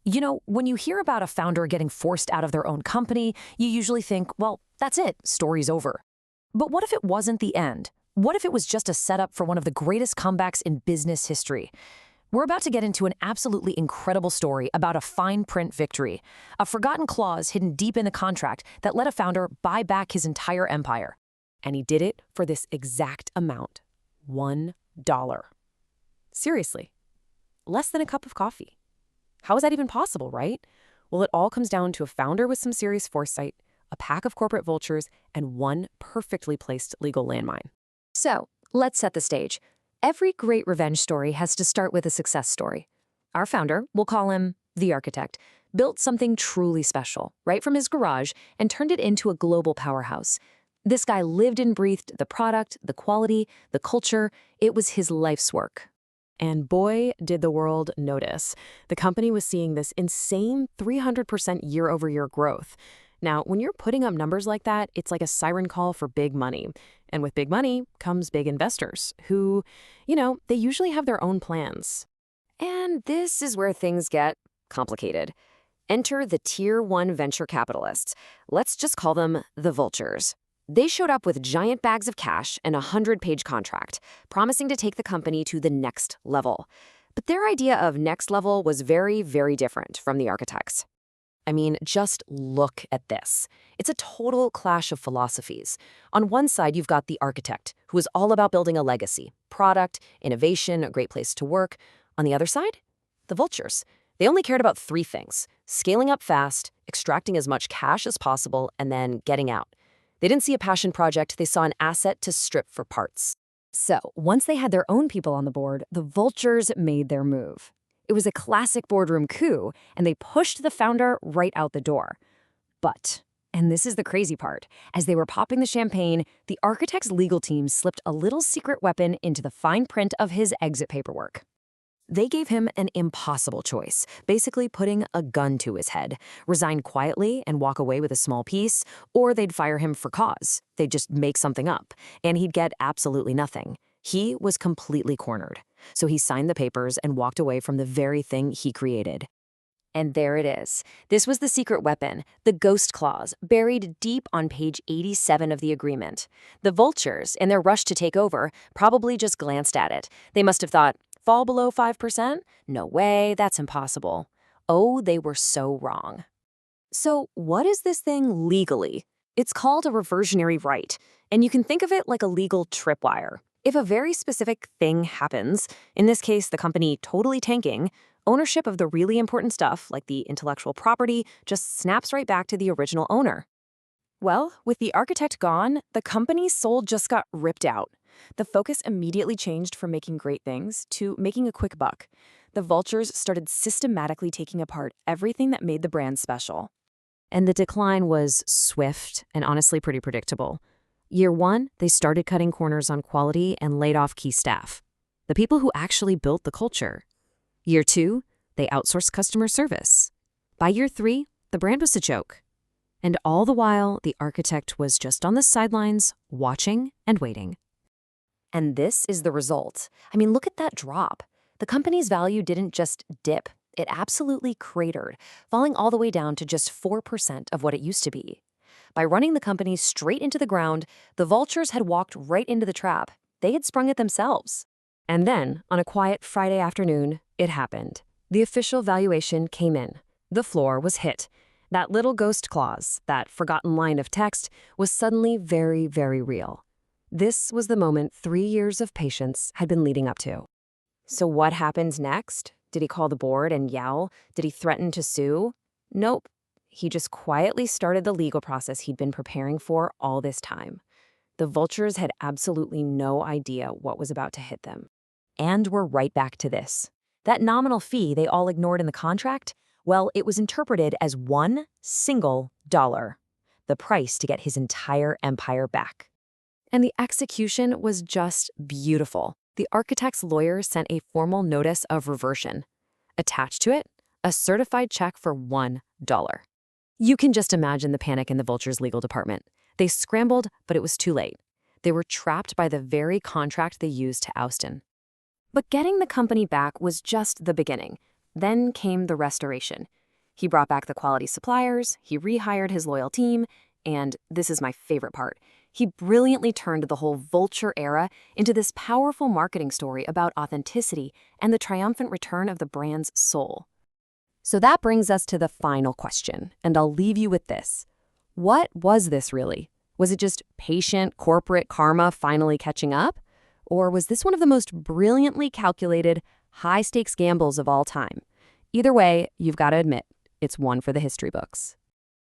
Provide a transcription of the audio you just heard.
You know, when you hear about a founder getting forced out of their own company, you usually think, well, that's it, story's over. But what if it wasn't the end? What if it was just a setup for one of the greatest comebacks in business history? We're about to get into an absolutely incredible story about a fine print victory, a forgotten clause hidden deep in the contract that let a founder buy back his entire empire. And he did it for this exact amount, $1. Seriously, less than a cup of coffee. How is that even possible, right? Well, it all comes down to a founder with some serious foresight, a pack of corporate vultures, and one perfectly placed legal landmine. So, let's set the stage. Every great revenge story has to start with a success story. Our founder, we'll call him the architect, built something truly special right from his garage and turned it into a global powerhouse. This guy lived and breathed the product, the quality, the culture. It was his life's work. And boy, did the world notice. The company was seeing this insane 300% year-over-year growth. Now, when you're putting up numbers like that, it's like a siren call for big money. And with big money comes big investors who, they usually have their own plans. And this is where things get complicated. Enter the Tier 1 venture capitalists. Let's just call them the vultures. They showed up with giant bags of cash and a 100-page contract, promising to take the company to the next level. But their idea of next level was very, very different from the architects. I mean, just look at this. It's a total clash of philosophies. On one side, you've got the architect, who is all about building a legacy, product, innovation, a great place to work. On the other side, the vultures. They only cared about three things: scaling up fast, extracting as much cash as possible, and then getting out. They didn't see a passion project, they saw an asset to strip for parts. So, once they had their own people on the board, the vultures made their move. It was a classic boardroom coup, and they pushed the founder right out the door. But, and this is the crazy part, as they were popping the champagne, the architect's legal team slipped a little secret weapon into the fine print of his exit paperwork. They gave him an impossible choice, basically putting a gun to his head, resign quietly and walk away with a small piece, or they'd fire him for cause. They'd just make something up, and he'd get absolutely nothing. He was completely cornered. So he signed the papers and walked away from the very thing he created. And there it is. This was the secret weapon, the ghost clause, buried deep on page 87 of the agreement. The vultures, in their rush to take over, probably just glanced at it. They must have thought, fall below 5%? No way, that's impossible. Oh, they were so wrong. So what is this thing legally? It's called a reversionary right, and you can think of it like a legal tripwire. If a very specific thing happens, in this case the company totally tanking, ownership of the really important stuff, like the intellectual property, just snaps right back to the original owner. Well, with the architect gone, the company's soul just got ripped out. The focus immediately changed from making great things to making a quick buck. The vultures started systematically taking apart everything that made the brand special. And the decline was swift and honestly pretty predictable. Year 1, they started cutting corners on quality and laid off key staff, the people who actually built the culture. Year 2, they outsourced customer service. By year 3, the brand was a joke. And all the while, the architect was just on the sidelines, watching and waiting. And this is the result. I mean, look at that drop. The company's value didn't just dip, it absolutely cratered, falling all the way down to just 4% of what it used to be. By running the company straight into the ground, the vultures had walked right into the trap. They had sprung it themselves. And then, on a quiet Friday afternoon, it happened. The official valuation came in. The floor was hit. That little ghost clause, that forgotten line of text, was suddenly very, very real. This was the moment 3 years of patience had been leading up to. So what happens next? Did he call the board and yell? Did he threaten to sue? Nope. He just quietly started the legal process he'd been preparing for all this time. The vultures had absolutely no idea what was about to hit them. And we're right back to this. That nominal fee they all ignored in the contract, well, it was interpreted as $1 single dollar, the price to get his entire empire back. And the execution was just beautiful. The architect's lawyer sent a formal notice of reversion. Attached to it, a certified check for $1. You can just imagine the panic in the Vulture's legal department. They scrambled, but it was too late. They were trapped by the very contract they used to oust him. But getting the company back was just the beginning. Then came the restoration. He brought back the quality suppliers, he rehired his loyal team, and this is my favorite part. He brilliantly turned the whole Vulture era into this powerful marketing story about authenticity and the triumphant return of the brand's soul. So that brings us to the final question, and I'll leave you with this. What was this really? Was it just patient corporate karma finally catching up? Or was this one of the most brilliantly calculated, high-stakes gambles of all time? Either way, you've got to admit, it's one for the history books.